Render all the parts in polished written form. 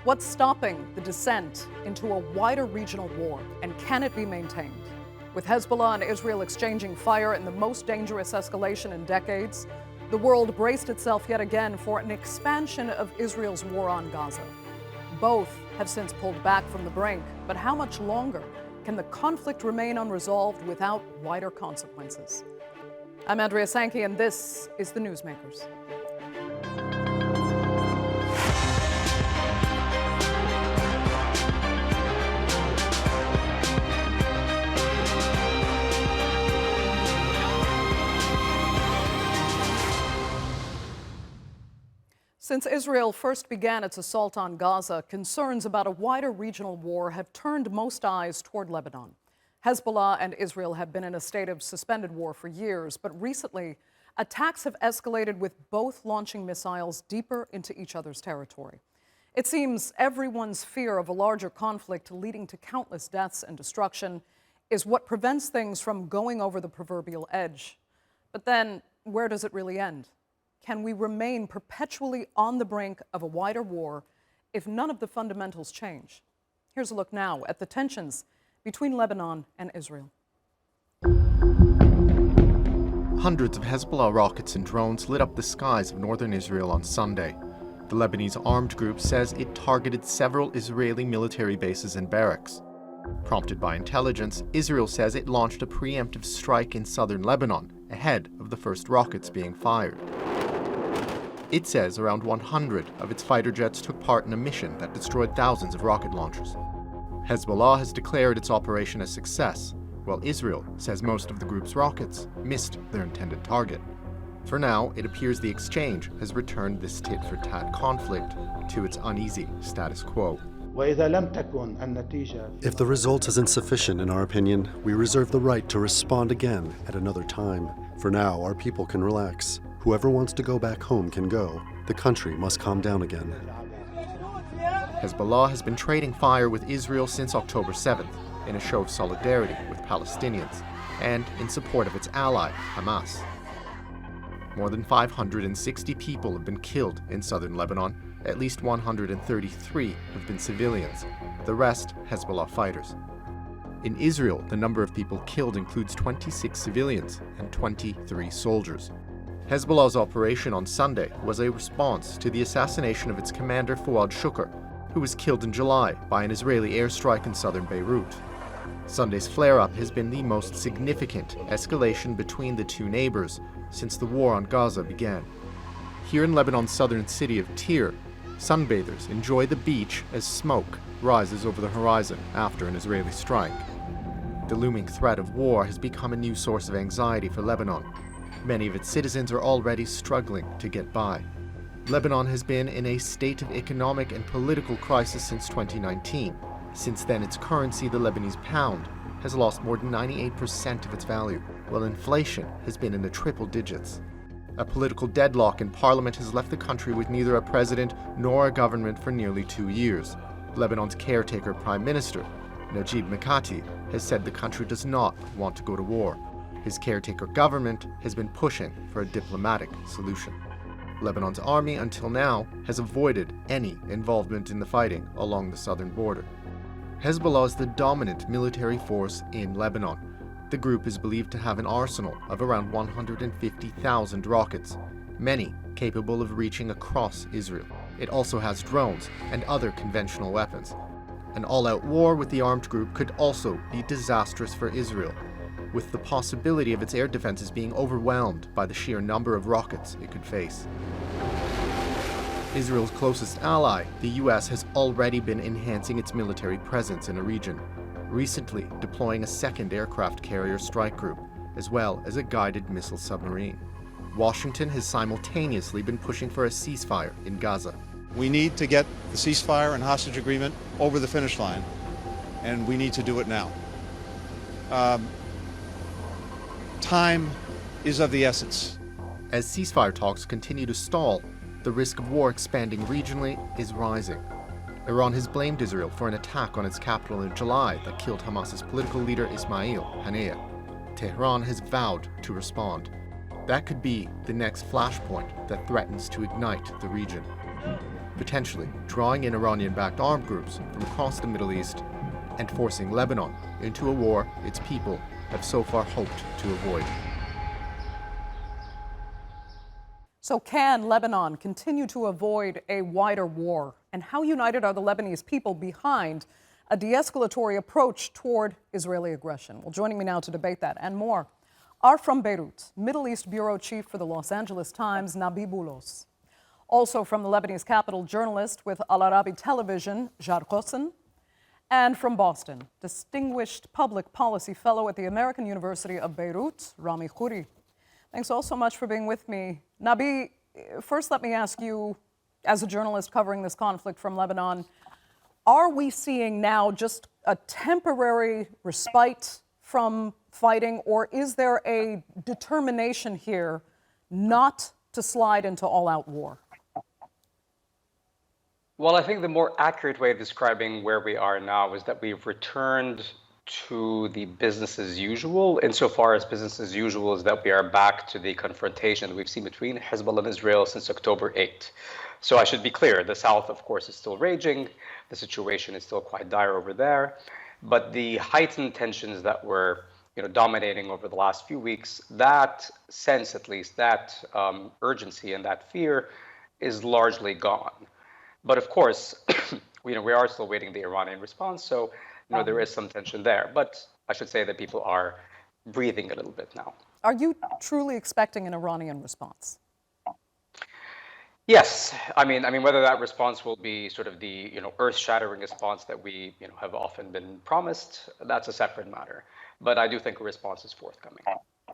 What's stopping the descent into a wider regional war, and can it be maintained? With Hezbollah and Israel exchanging fire in the most dangerous escalation in decades, the world braced itself yet again for an expansion of Israel's war on Gaza. Both have since pulled back from the brink, but how much longer can the conflict remain unresolved without wider consequences? I'm Andrea Sankey, and this is the Newsmakers. Since Israel first began its assault on Gaza, concerns about a wider regional war have turned most eyes toward Lebanon. Hezbollah and Israel have been in a state of suspended war for years, but recently, attacks have escalated with both launching missiles deeper into each other's territory. It seems everyone's fear of a larger conflict leading to countless deaths and destruction is what prevents things from going over the proverbial edge. But then, where does it really end? Can we remain perpetually on the brink of a wider war if none of the fundamentals change? Here's a look now at the tensions between Lebanon and Israel. Hundreds of Hezbollah rockets and drones lit up the skies of northern Israel on Sunday. The Lebanese armed group says it targeted several Israeli military bases and barracks. Prompted by intelligence, Israel says it launched a preemptive strike in southern Lebanon ahead of the first rockets being fired. It says around 100 of its fighter jets took part in a mission that destroyed thousands of rocket launchers. Hezbollah has declared its operation a success, while Israel says most of the group's rockets missed their intended target. For now, it appears the exchange has returned this tit-for-tat conflict to its uneasy status quo. If the result is insufficient, in our opinion, we reserve the right to respond again at another time. For now, our people can relax. Whoever wants to go back home can go. The country must calm down again. Hezbollah has been trading fire with Israel since October 7th in a show of solidarity with Palestinians and in support of its ally, Hamas. More than 560 people have been killed in southern Lebanon. At least 133 have been civilians, the rest Hezbollah fighters. In Israel, the number of people killed includes 26 civilians and 23 soldiers. Hezbollah's operation on Sunday was a response to the assassination of its commander Fouad Shukr, who was killed in July by an Israeli airstrike in southern Beirut. Sunday's flare-up has been the most significant escalation between the two neighbors since the war on Gaza began. Here in Lebanon's southern city of Tyre, sunbathers enjoy the beach as smoke rises over the horizon after an Israeli strike. The looming threat of war has become a new source of anxiety for Lebanon. Many of its citizens are already struggling to get by. Lebanon has been in a state of economic and political crisis since 2019. Since then, its currency, the Lebanese pound, has lost more than 98% of its value, while inflation has been in the triple digits. A political deadlock in parliament has left the country with neither a president nor a government for nearly 2 years. Lebanon's caretaker prime minister, Nabih Bulos, has said the country does not want to go to war. His caretaker government has been pushing for a diplomatic solution. Lebanon's army, until now, has avoided any involvement in the fighting along the southern border. Hezbollah is the dominant military force in Lebanon. The group is believed to have an arsenal of around 150,000 rockets, many capable of reaching across Israel. It also has drones and other conventional weapons. An all-out war with the armed group could also be disastrous for Israel, with the possibility of its air defenses being overwhelmed by the sheer number of rockets it could face. Israel's closest ally, the US, has already been enhancing its military presence in the region, recently deploying a second aircraft carrier strike group, as well as a guided missile submarine. Washington has simultaneously been pushing for a ceasefire in Gaza. We need to get the ceasefire and hostage agreement over the finish line, and we need to do it now. Time is of the essence. As ceasefire talks continue to stall, the risk of war expanding regionally is rising. Iran has blamed Israel for an attack on its capital in July that killed Hamas's political leader Ismail Haniyeh. Tehran has vowed to respond. That could be the next flashpoint that threatens to ignite the region. potentially drawing in Iranian-backed armed groups from across the Middle East and forcing Lebanon into a war its people have so far hoped to avoid. So can Lebanon continue to avoid a wider war? And how united are the Lebanese people behind a de-escalatory approach toward Israeli aggression? Well, joining me now to debate that and more are from Beirut, Middle East Bureau Chief for the Los Angeles Times, Nabih Bulos. Also from the Lebanese capital, journalist with Araby television, Jad Ghosn. And from Boston, distinguished public policy fellow at the American University of Beirut, Rami Khouri. Thanks all so much for being with me. Nabih, first let me ask you, as a journalist covering this conflict from Lebanon, are we seeing now just a temporary respite from fighting, or is there a determination here not to slide into all-out war? Well, I think the more accurate way of describing where we are now is that we've returned to the business as usual, insofar as business as usual is that we are back to the confrontation that we've seen between Hezbollah and Israel since October 8th. So I should be clear, the South, of course, is still raging. The situation is still quite dire over there. But the heightened tensions that were dominating over the last few weeks, that sense, at least, that urgency and that fear is largely gone. But of course, we are still waiting the Iranian response, so there is some tension there. But I should say that people are breathing a little bit now. Are you truly expecting an Iranian response? Yes, I mean, whether that response will be sort of the earth-shattering response that we have often been promised, that's a separate matter. But I do think a response is forthcoming.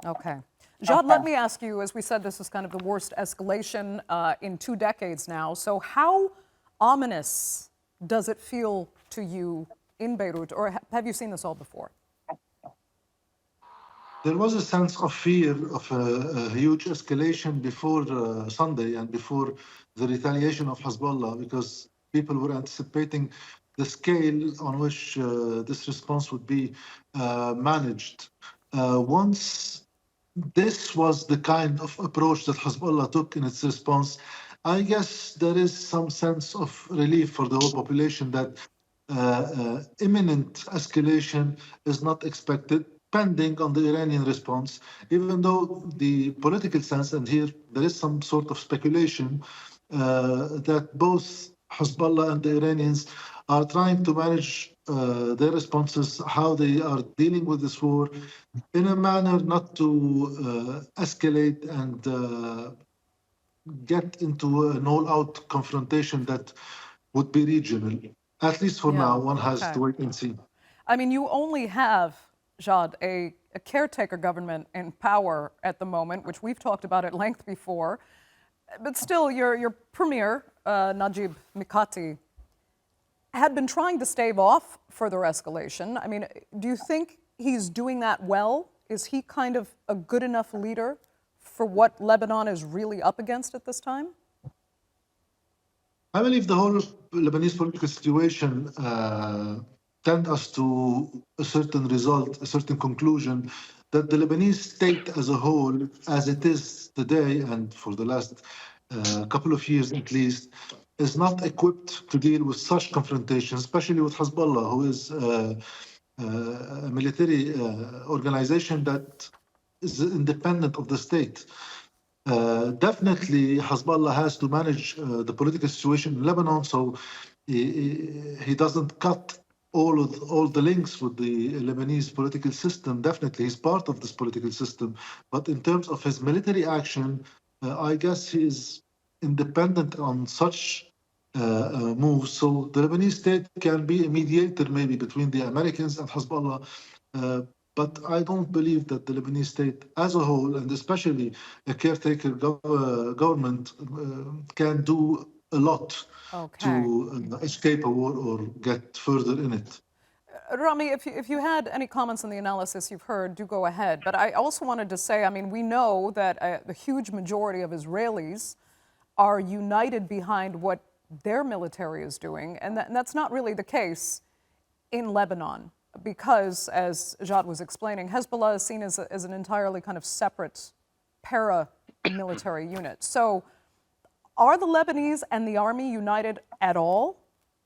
Okay. Jad, let me ask you, as we said, this is kind of the worst escalation in 2 decades now. So how ominous does it feel to you in Beirut, or have you seen this all before? There was a sense of fear of a huge escalation before Sunday and before the retaliation of Hezbollah, because people were anticipating the scale on which this response would be managed. Once this was the kind of approach that Hezbollah took in its response, I guess there is some sense of relief for the whole population that imminent escalation is not expected, pending on the Iranian response, even though the political sense, and here there is some sort of speculation, that both Hezbollah and the Iranians are trying to manage their responses, how they are dealing with this war, in a manner not to escalate and get into an all-out confrontation that would be regional. At least for now, one has to wait and see. I mean, you only have, Jad, a caretaker government in power at the moment, which we've talked about at length before. But still, your premier, Nabih Mikati, had been trying to stave off further escalation. I mean, do you think he's doing that well? Is he kind of a good enough leader for what Lebanon is really up against at this time? I believe the whole Lebanese political situation tend us to a certain result, a certain conclusion, that the Lebanese state as a whole, as it is today and for the last couple of years at least, is not equipped to deal with such confrontations, especially with Hezbollah, who is a military organization that is independent of the state. Definitely, Hezbollah has to manage the political situation in Lebanon, so he doesn't cut all the links with the Lebanese political system. Definitely, he's part of this political system. But in terms of his military action, I guess he is independent on such moves. So the Lebanese state can be a mediator maybe between the Americans and Hezbollah. But I don't believe that the Lebanese state as a whole, and especially a caretaker government, can do a lot to escape a war or get further in it. Rami, if you had any comments on the analysis you've heard, do go ahead. But I also wanted to say, I mean, we know that the huge majority of Israelis are united behind what their military is doing, and that's not really the case in Lebanon. Because, as Jad was explaining, Hezbollah is seen as an entirely kind of separate paramilitary unit. So Are the Lebanese and the army united at all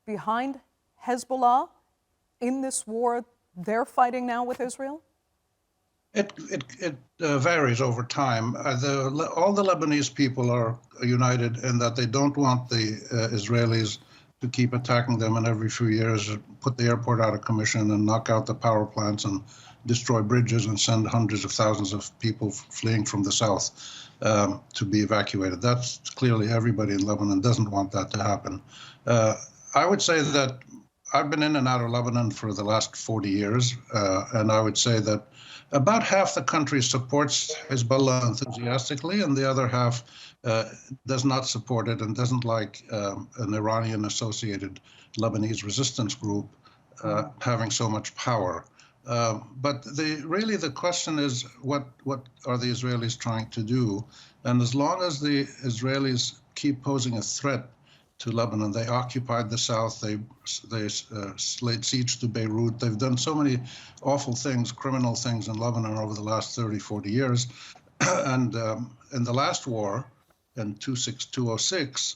behind Hezbollah in this war they're fighting now with Israel? It varies over time. All the Lebanese people are united in that they don't want the Israelis to keep attacking them, and every few years put the airport out of commission and knock out the power plants and destroy bridges and send hundreds of thousands of people fleeing from the south to be evacuated. That's clearly everybody in Lebanon doesn't want that to happen. I would say that I've been in and out of Lebanon for the last 40 years, and I would say that about half the country supports Hezbollah enthusiastically, and the other half does not support it and doesn't like an Iranian-associated Lebanese resistance group having so much power. But really the question is, what are the Israelis trying to do? And as long as the Israelis keep posing a threat to Lebanon, they occupied the south, they laid siege to Beirut, they've done so many awful things, criminal things in Lebanon over the last 30, 40 years. And in the last war, in 206,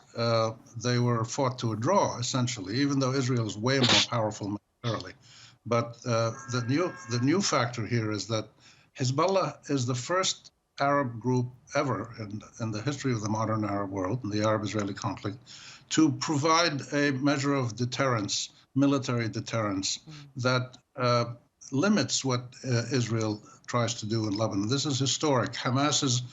they were fought to a draw, essentially, even though Israel is way more powerful militarily. But the new factor here is that Hezbollah is the first Arab group ever in the history of the modern Arab world, in the Arab-Israeli conflict, to provide a measure of deterrence, military deterrence, that limits what Israel tries to do in Lebanon. This is historic. Hamas is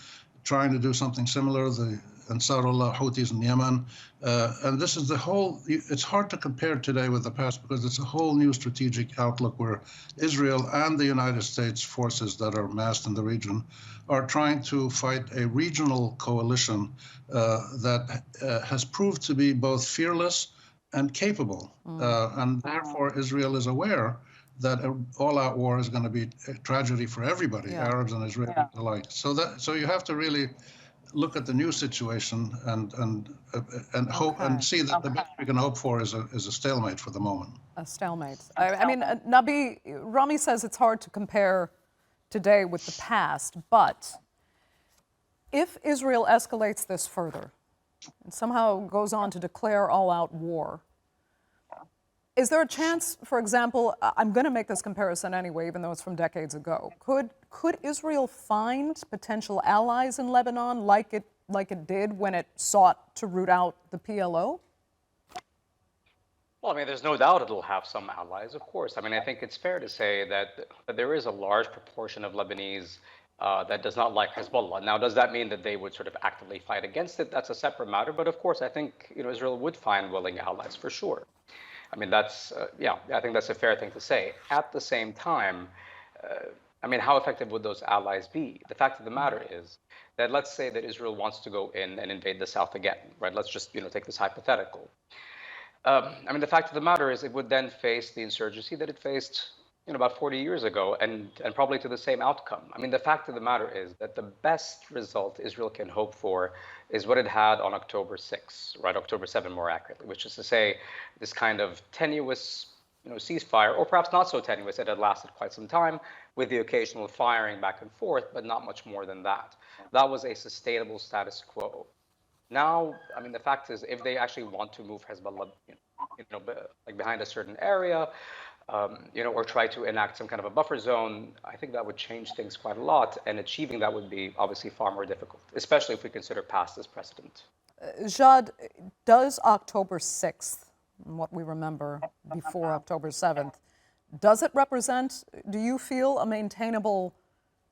trying to do something similar, the Ansarullah Houthis in Yemen. And this is the whole, it's hard to compare today with the past because it's a whole new strategic outlook where Israel and the United States forces that are massed in the region are trying to fight a regional coalition that has proved to be both fearless and capable. And therefore, Israel is aware that an all-out war is going to be a tragedy for everybody, Arabs and Israelis alike. So you have to really look at the new situation and hope and see that the best we can hope for is a stalemate for the moment. A stalemate. I mean, Nabih, Rami says it's hard to compare today with the past, but if Israel escalates this further and somehow goes on to declare all-out war, is there a chance, for example, I'm going to make this comparison anyway, even though it's from decades ago, could Israel find potential allies in Lebanon like it did when it sought to root out the PLO? Well, I mean, there's no doubt it'll have some allies, of course. I mean, I think it's fair to say that there is a large proportion of Lebanese that does not like Hezbollah. Now, does that mean that they would sort of actively fight against it? That's a separate matter. But of course, I think Israel would find willing allies for sure. I mean, that's, I think that's a fair thing to say. At the same time, I mean, how effective would those allies be? The fact of the matter is that let's say that Israel wants to go in and invade the south again, right? Let's just, take this hypothetical. I mean, the fact of the matter is it would then face the insurgency that it faced, about 40 years ago and probably to the same outcome. I mean, the fact of the matter is that the best result Israel can hope for is what it had on October 6, right? October 7 more accurately, which is to say this kind of tenuous, ceasefire, or perhaps not so tenuous, it had lasted quite some time with the occasional firing back and forth, but not much more than that. That was a sustainable status quo. Now, I mean, the fact is, if they actually want to move Hezbollah, like behind a certain area, or try to enact some kind of a buffer zone, I think that would change things quite a lot, and achieving that would be obviously far more difficult, especially if we consider past this precedent. Jad, does October 6th, what we remember before October 7th, does it represent, do you feel, a maintainable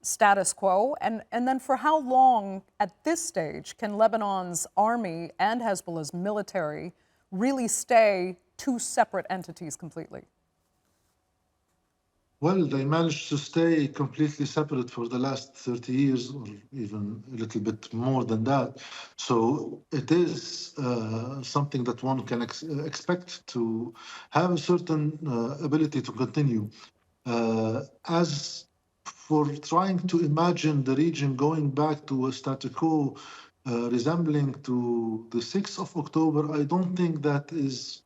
status quo? And then for how long at this stage can Lebanon's army and Hezbollah's military really stay two separate entities completely? Well, they managed to stay completely separate for the last 30 years, or even a little bit more than that. So it is something that one can expect to have a certain ability to continue. As for trying to imagine the region going back to a status quo resembling to the 6th of October, I don't think that is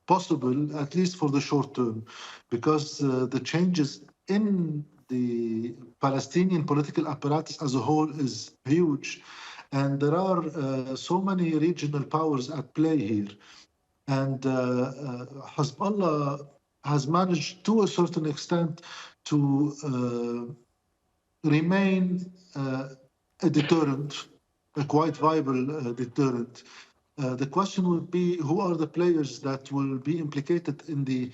possible, at least for the short term, because the changes in the Palestinian political apparatus as a whole is huge. And there are so many regional powers at play here. And Hezbollah has managed to a certain extent to remain a deterrent, a quite viable deterrent. The question would be, who are the players that will be implicated in the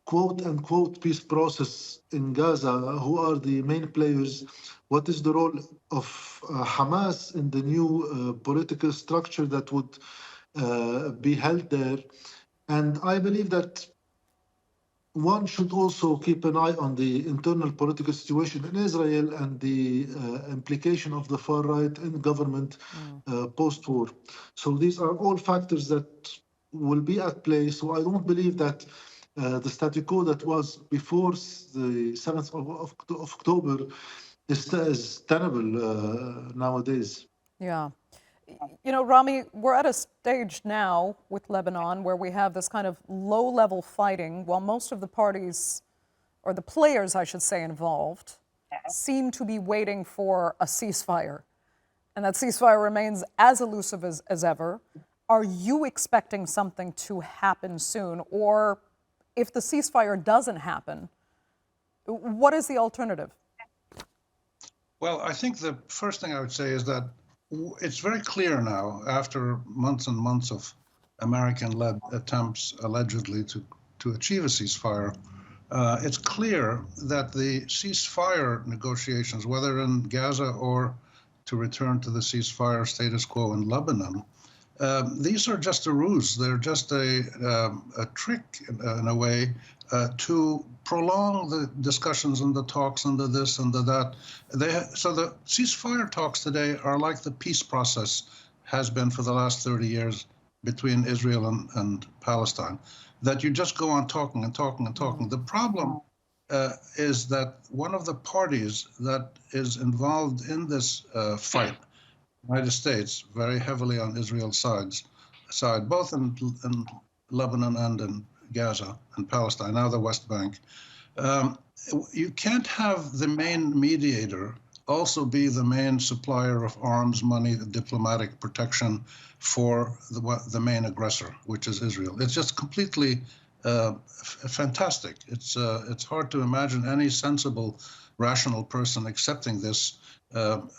quote-unquote peace process in Gaza? Who are the main players? What is the role of Hamas in the new political structure that would be held there? And I believe that one should also keep an eye on the internal political situation in Israel and the implication of the far right in government post-war. So these are all factors that will be at play. So I don't believe that the status quo that was before the 7th of October is tenable nowadays. Yeah. You know, Rami, we're at a stage now with Lebanon where we have this kind of low-level fighting while most of the parties, or the players, I should say, involved, seem to be waiting for a ceasefire. And that ceasefire remains as elusive as ever. Are you expecting something to happen soon? Or if the ceasefire doesn't happen, what is the alternative? Well, I think the first thing I would say is that it's very clear now, after months and months of American-led attempts allegedly to achieve a ceasefire, it's clear that the ceasefire negotiations, whether in Gaza or to return to the ceasefire status quo in Lebanon, these are just a ruse. They're just a trick, in a way, to prolong the discussions and the talks and the this and the that. So the ceasefire talks today are like the peace process has been for the last 30 years between Israel and Palestine, that you just go on talking and talking and talking. The problem is that one of the parties that is involved in this fight, United States, very heavily on Israel's side, both in Lebanon and in Gaza and Palestine, now the West Bank. You can't have the main mediator also be the main supplier of arms, money, diplomatic protection for the main aggressor, which is Israel. It's just completely fantastic. It's hard to imagine any sensible, rational person accepting this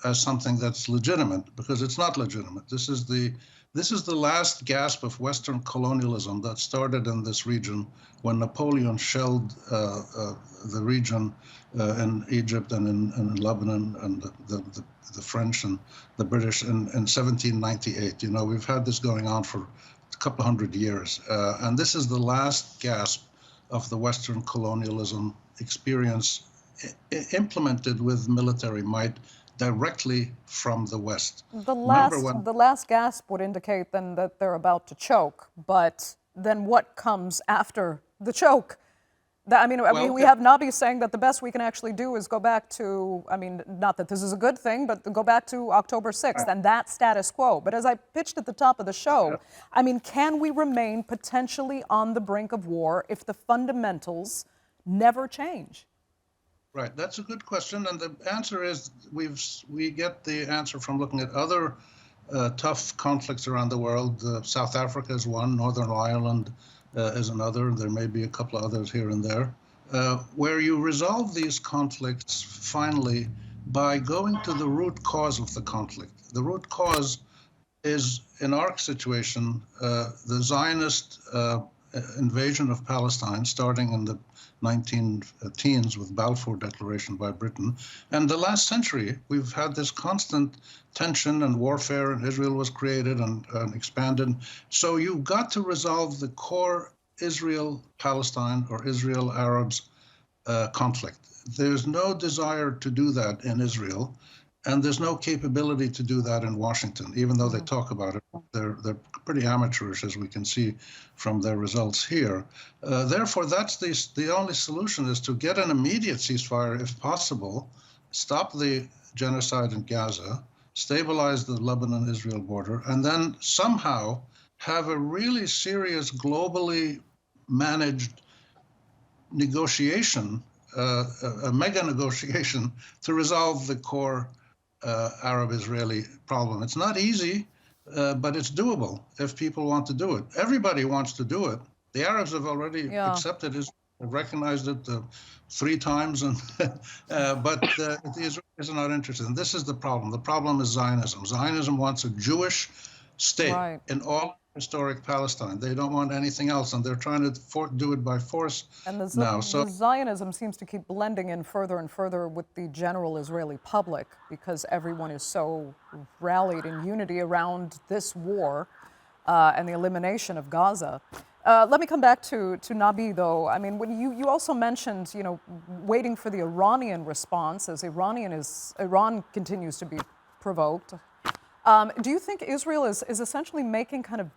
as something that's legitimate, because it's not legitimate. This is the last gasp of Western colonialism that started in this region when Napoleon shelled the region in Egypt and in Lebanon and the French and the British in 1798. You know, we've had this going on for a couple of hundred years. And this is the last gasp of the Western colonialism experience implemented with military might directly from the West. The last gasp would indicate then that they're about to choke, but then what comes after the choke? We have Nabih saying that the best we can actually do is go back to, not that this is a good thing, but go back to October 6th and that status quo. But as I pitched at the top of the show, can we remain potentially on the brink of war if the fundamentals never change? Right, that's a good question, and the answer is we get the answer from looking at other tough conflicts around the world. South Africa is one, Northern Ireland is another. There may be a couple of others here and there, where you resolve these conflicts finally by going to the root cause of the conflict. The root cause is, in our situation, the Zionist invasion of Palestine, starting in the 19-teens with Balfour Declaration by Britain. And the last century, we've had this constant tension and warfare, and Israel was created and expanded. So you've got to resolve the core Israel-Palestine or Israel-Arabs conflict. There's no desire to do that in Israel, and there's no capability to do that in Washington, even though they talk about it. They're pretty amateurish, as we can see from their results here. Therefore, that's the only solution, is to get an immediate ceasefire if possible, stop the genocide in Gaza, stabilize the Lebanon-Israel border, and then somehow have a really serious, globally managed negotiation, a mega negotiation to resolve the core Arab-Israeli problem. It's not easy, but it's doable if people want to do it. Everybody wants to do it. The Arabs have already accepted it, recognized it 3 times, and but the Israelis are not interested. And this is the problem. The problem is Zionism. Zionism wants a Jewish state in all historic Palestine. They don't want anything else, and they're trying to do it by force now. So the Zionism seems to keep blending in further and further with the general Israeli public because everyone is so rallied in unity around this war and the elimination of Gaza. Let me come back to Nabih, though. I mean, when you also mentioned, waiting for the Iranian response as Iran continues to be provoked. Do you think Israel is essentially making kind of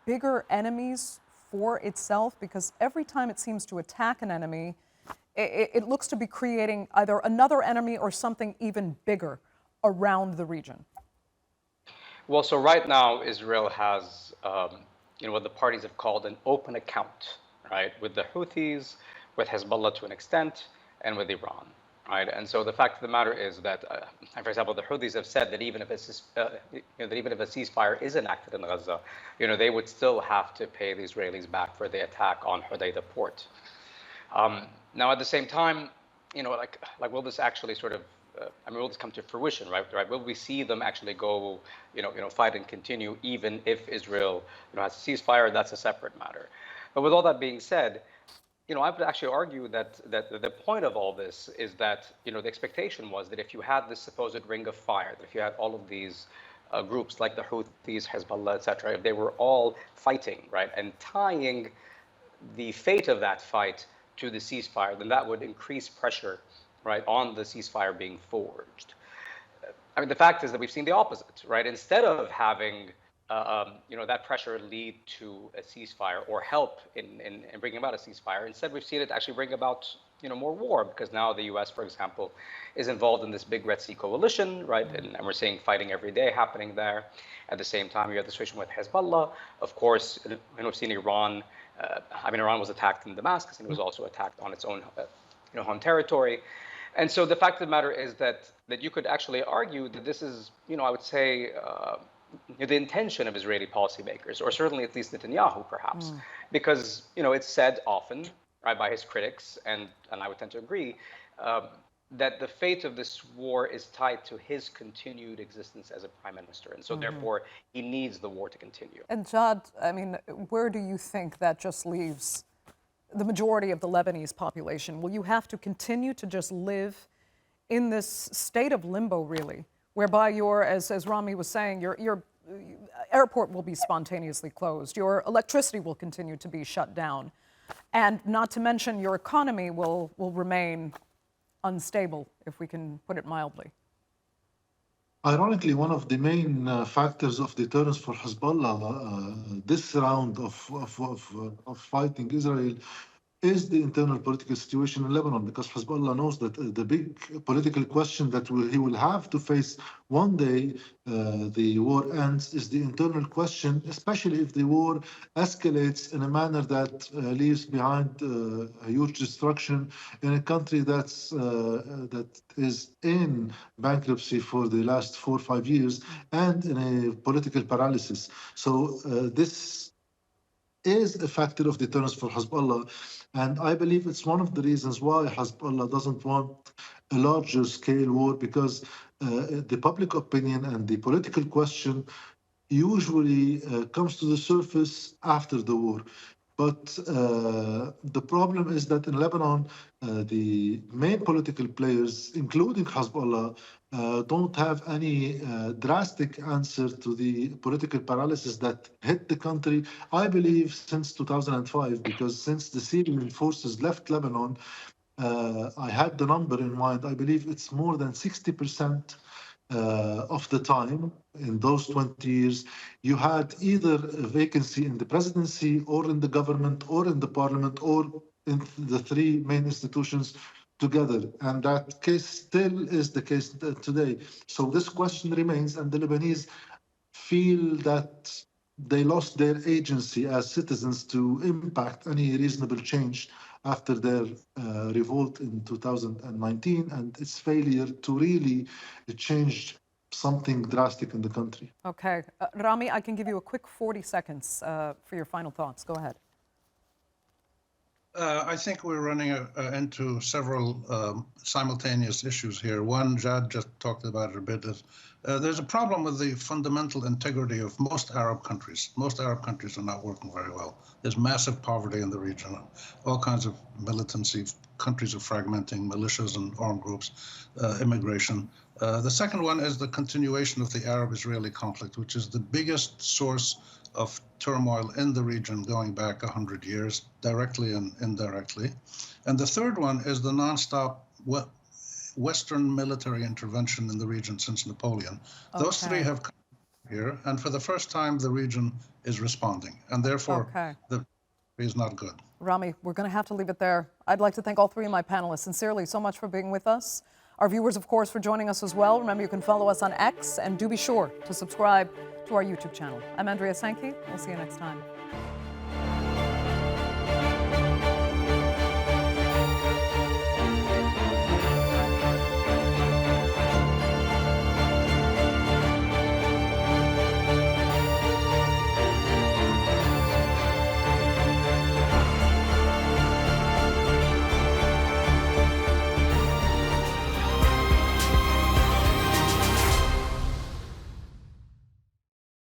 bigger enemies for itself? Because every time it seems to attack an enemy, it looks to be creating either another enemy or something even bigger around the region. Well, so right now, Israel has what the parties have called an open account, right, with the Houthis, with Hezbollah to an extent, and with Iran. Right, and so the fact of the matter is that, for example, the Houthis have said that even if a ceasefire is enacted in Gaza, they would still have to pay the Israelis back for the attack on Hodeidah port. Now, at the same time, will this actually sort of, will this come to fruition, right? Will we see them actually go, fight and continue, even if Israel, has a ceasefire? That's a separate matter. But with all that being said, I would actually argue that the point of all this is that, the expectation was that if you had this supposed ring of fire, that if you had all of these groups like the Houthis, Hezbollah, etc., if they were all fighting, right, and tying the fate of that fight to the ceasefire, then that would increase pressure, right, on the ceasefire being forged. I mean, the fact is that we've seen the opposite, right? Instead of having that pressure lead to a ceasefire or help in bringing about a ceasefire. Instead, we've seen it actually bring about, more war, because now the U.S., for example, is involved in this big Red Sea coalition, right? And we're seeing fighting every day happening there. At the same time, you have the situation with Hezbollah. Of course, we've seen Iran. Iran was attacked in Damascus, and it was also attacked on its own, home territory. And so the fact of the matter is that you could actually argue that this is, I would say, the intention of Israeli policymakers, or certainly at least Netanyahu, perhaps, because it's said often, right, by his critics, and I would tend to agree, that the fate of this war is tied to his continued existence as a prime minister, and so therefore he needs the war to continue. And Jad, where do you think that just leaves the majority of the Lebanese population? Will you have to continue to just live in this state of limbo, really? Whereby as Rami was saying, your airport will be spontaneously closed, your electricity will continue to be shut down, and not to mention your economy will remain unstable, if we can put it mildly. Ironically, one of the main factors of deterrence for Hezbollah this round of fighting Israel is the internal political situation in Lebanon, because Hezbollah knows that the big political question that he will have to face one day the war ends is the internal question, especially if the war escalates in a manner that leaves behind a huge destruction in a country that is in bankruptcy for the last 4 or 5 years and in a political paralysis. So this is a factor of deterrence for Hezbollah. And I believe it's one of the reasons why Hezbollah doesn't want a larger scale war, because the public opinion and the political question usually comes to the surface after the war. But the problem is that in Lebanon, the main political players, including Hezbollah, don't have any drastic answer to the political paralysis that hit the country, I believe, since 2005, because since the Syrian forces left Lebanon, I had the number in mind, I believe it's more than 60% of the time in those 20 years, you had either a vacancy in the presidency or in the government or in the parliament or in the 3 main institutions together. And that case still is the case today. So this question remains, and the Lebanese feel that they lost their agency as citizens to impact any reasonable change after their revolt in 2019 and its failure to really change something drastic in the country. Okay. Rami, I can give you a quick 40 seconds for your final thoughts. Go ahead. I think we're running into several simultaneous issues here. One, Jad just talked about it a bit, is there's a problem with the fundamental integrity of most Arab countries. Most Arab countries are not working very well. There's massive poverty in the region, all kinds of militancy, countries are fragmenting, militias and armed groups, immigration. The second one is the continuation of the Arab-Israeli conflict, which is the biggest source of turmoil in the region going back 100 years, directly and indirectly. And the third one is the nonstop Western military intervention in the region since Napoleon. Okay. Those three have come here, and for the first time, the region is responding, and therefore the is not good. Rami, we're going to have to leave it there. I'd like to thank all three of my panelists sincerely so much for being with us. Our viewers, of course, for joining us as well. Remember, you can follow us on X, and do be sure to subscribe to our YouTube channel. I'm Andrea Sankey. We'll see you next time.